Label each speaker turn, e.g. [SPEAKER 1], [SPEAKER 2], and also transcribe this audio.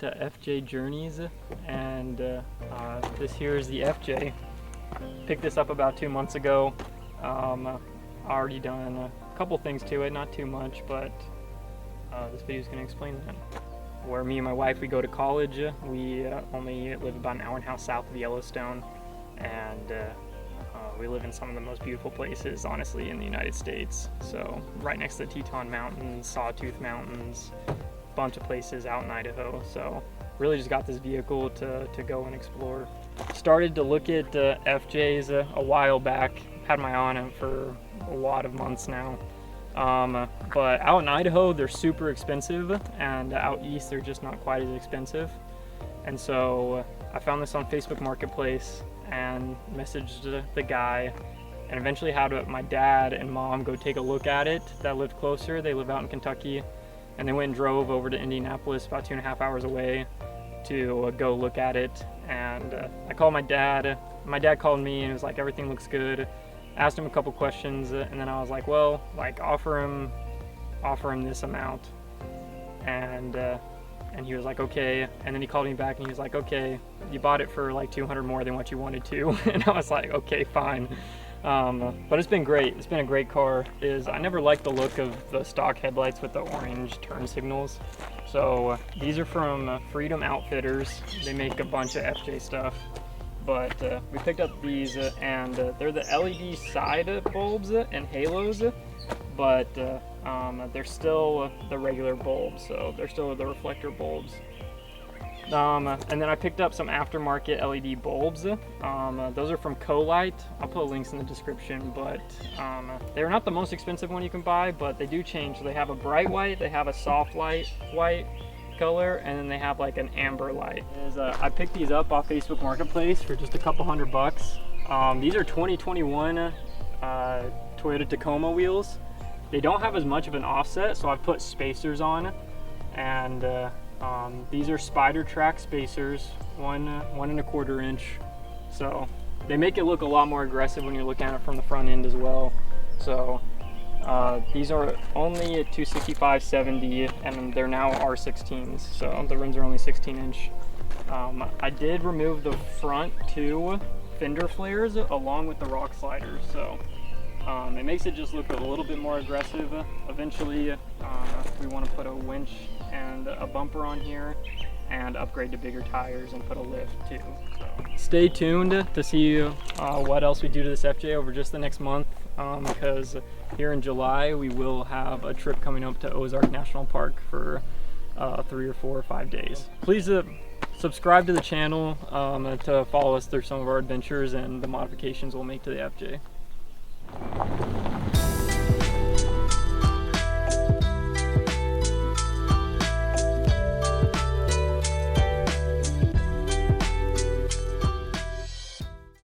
[SPEAKER 1] to FJ Journeys, and this here is the FJ. Picked this up about 2 months ago. Already done a couple things to it, not too much, but this video is going to explain that. Where me and my wife, we go to college, we only live about an hour and a half south of Yellowstone, and we live in some of the most beautiful places, honestly, in the United States. So right next to the Teton Mountains, Sawtooth Mountains, a bunch of places out in Idaho. So really just got this vehicle to go and explore. Started to look at FJs a while back, had my eye on them for a lot of months now. But out in Idaho, they're super expensive, and out east, they're just not quite as expensive. And so I found this on Facebook Marketplace and messaged the guy, and eventually had my dad and mom go take a look at it that lived closer. They live out in Kentucky, and they went and drove over to Indianapolis, about 2.5 hours away, to go look at it. And I called my dad. My dad called me and was like, everything looks good. Asked him a couple questions, and then I was like, well, like offer him this amount. And he was like, okay. And then he called me back and he was like, okay, you bought it for like 200 more than what you wanted to. And I was like, okay, fine. But it's been great. It's been a great car. I never liked the look of the stock headlights with the orange turn signals. So these are from Freedom Outfitters. They make a bunch of FJ stuff. But we picked up these, and they're the LED side bulbs and halos, but they're still the regular bulbs, so they're still the reflector bulbs. And then I picked up some aftermarket LED bulbs. Those are from Colite. I'll put links in the description, but they're not the most expensive one you can buy, but they do change. So they have a bright white, they have a soft light white color, and then they have like an amber light. I picked these up off Facebook Marketplace for just a couple $100. These are 2021 Toyota Tacoma wheels. They don't have as much of an offset, so I've put spacers on, and these are Spider Track spacers, 1.25 inch. So they make it look a lot more aggressive when you're looking at it from the front end as well. So these are only at 265/70, and they're now R16s, so the rims are only 16 inch. I did remove the front 2 fender flares along with the rock sliders, so it makes it just look a little bit more aggressive. Eventually, we want to put a winch and a bumper on here and upgrade to bigger tires and put a lift too. So stay tuned to see what else we do to this FJ over just the next month, because here in July we will have a trip coming up to Ozark National Park for 3 or 4 or 5 days. Please subscribe to the channel to follow us through some of our adventures and the modifications we'll make to the FJ.